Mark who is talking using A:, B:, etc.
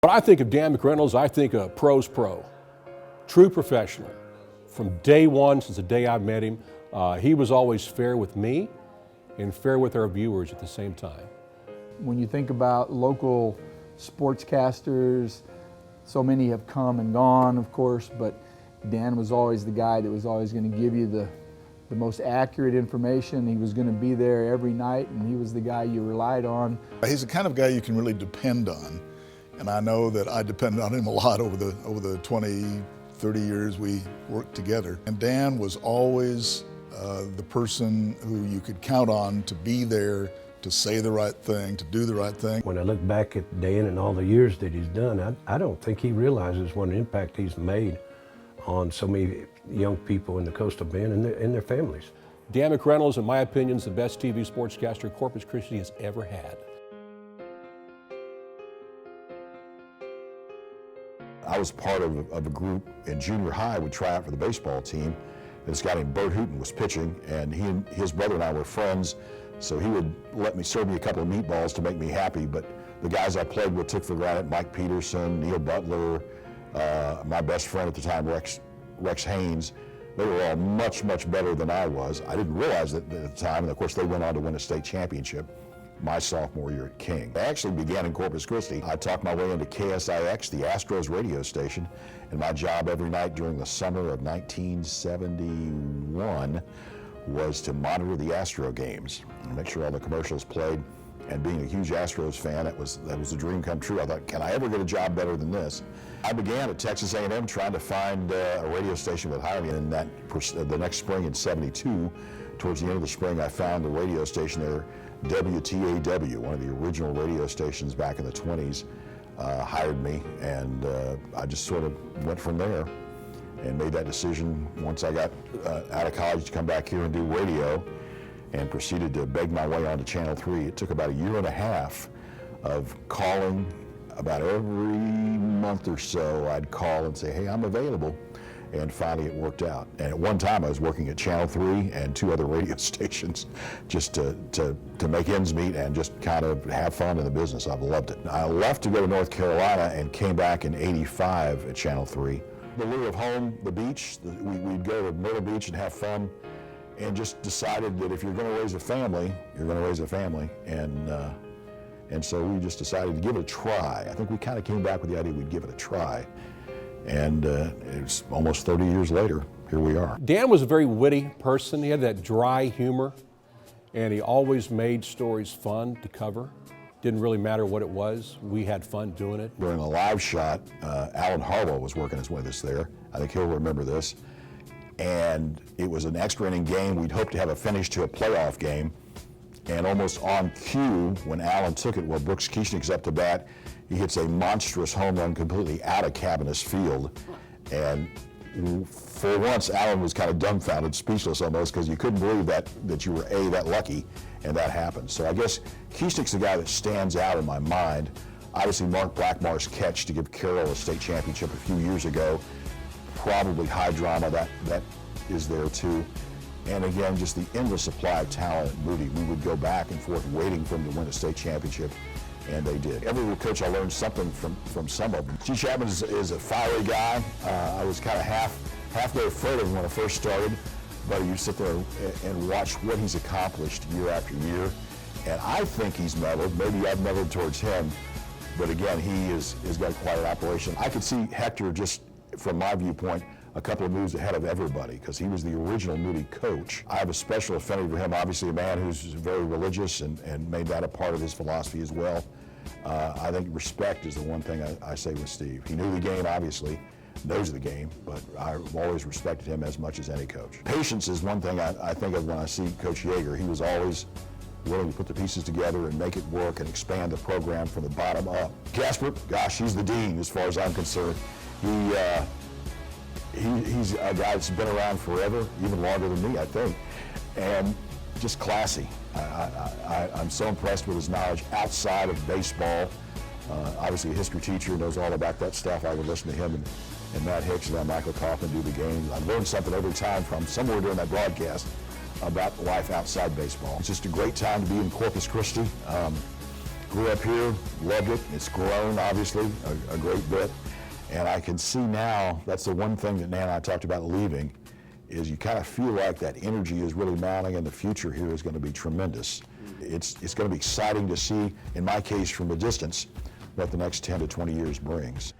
A: When I think of Dan McReynolds, I think of pro's pro, true professional. From day one, since the day I met him, he was always fair with me and fair with our viewers at the same time.
B: When you think about local sportscasters, so many have come and gone, of course, but Dan was always the guy that was always going to give you the most accurate information. He was going to be there every night, and he was the guy you relied on.
C: He's the kind of guy you can really depend on, and I know that I depended on him a lot over the 20, 30 years we worked together. And Dan was always the person who you could count on to be there, to say the right thing, to do the right thing.
D: When I look back at Dan and all the years that he's done, I don't think he realizes what an impact he's made on so many young people in the Coastal Bend and their families.
A: Dan McReynolds, in my opinion, is the best TV sportscaster Corpus Christi has ever had.
E: I was part of a group in junior high. We try out for the baseball team. This guy named Bert Hooton was pitching, and his brother and I were friends, so he would let me serve me a couple of meatballs to make me happy. But the guys I played with took for granted: Mike Peterson, Neil Butler, my best friend at the time, Rex Haynes. They were all much, much better than I was. I didn't realize that at the time, and of course they went on to win a state championship my sophomore year at King. I actually began in Corpus Christi. I talked my way into KSIX, the Astros radio station, and my job every night during the summer of 1971 was to monitor the Astro games and make sure all the commercials played. And being a huge Astros fan, that was a dream come true. I thought, can I ever get a job better than this? I began at Texas A&M trying to find a radio station that would hire me. And the next spring in '72, towards the end of the spring, I found a radio station there, WTAW, one of the original radio stations back in the 20s, hired me, and I just sort of went from there and made that decision once I got out of college to come back here and do radio, and proceeded to beg my way onto Channel 3. It took about a year and a half of calling. About every month or so, I'd call and say, hey, I'm available. And finally it worked out. And at one time I was working at Channel 3 and 2 other radio stations just to make ends meet and just kind of have fun in the business. I've loved it. I left to go to North Carolina and came back in '85 at Channel 3. The lure of home, the beach, we'd go to Myrtle Beach and have fun, and just decided that if you're going to raise a family, you're going to raise a family. And so we just decided to give it a try. I think we kind of came back with the idea we'd give it a try. And it's almost 30 years later, here we are.
A: Dan was a very witty person. He had that dry humor, and he always made stories fun to cover. Didn't really matter what it was. We had fun doing it.
E: During a live shot, Alan Harwell was working with us there. I think he'll remember this. And it was an extra inning game. We'd hoped to have a finish to a playoff game. And almost on cue, when Alan took it, well, Brooks Kieschnick's up to bat, he hits a monstrous home run completely out of Cabinet's field. And for once, Alan was kind of dumbfounded, speechless almost, because you couldn't believe that you were that lucky, and that happened. So I guess Kieschnick's the guy that stands out in my mind. Obviously, Mark Blackmar's catch to give Carroll a state championship a few years ago, probably high drama, that is there too. And again, just the endless supply of talent at Moody. We would go back and forth waiting for him to win a state championship, and they did. Every coach, I learned something from some of them. G. Chapman is a fiery guy. I was kind of halfway afraid of him when I first started, but you sit there and watch what he's accomplished year after year. And I think he's mellowed. Maybe I've mellowed towards him, but again, he's got quite an operation. I could see Hector, just from my viewpoint, a couple of moves ahead of everybody, because he was the original Moody coach. I have a special affinity for him, obviously a man who's very religious and made that a part of his philosophy as well. I think respect is the one thing I say with Steve. He knew the game, obviously, knows the game, but I've always respected him as much as any coach. Patience is one thing I think of when I see Coach Yeager. He was always willing to put the pieces together and make it work and expand the program from the bottom up. Kasprzyk, gosh, he's the dean as far as I'm concerned. He's a guy that's been around forever, even longer than me, I think, and just classy. I'm so impressed with his knowledge outside of baseball. Obviously a history teacher, knows all about that stuff. I would listen to him and Matt Hicks and Michael Kaufman do the games. I learned something every time from somewhere during that broadcast about life outside baseball. It's just a great time to be in Corpus Christi. Grew up here, loved it. It's grown, obviously, a great bit. And I can see now, that's the one thing that Nan and I talked about leaving, is you kind of feel like that energy is really mounting and the future here is going to be tremendous. It's going to be exciting to see, in my case, from a distance, what the next 10 to 20 years brings.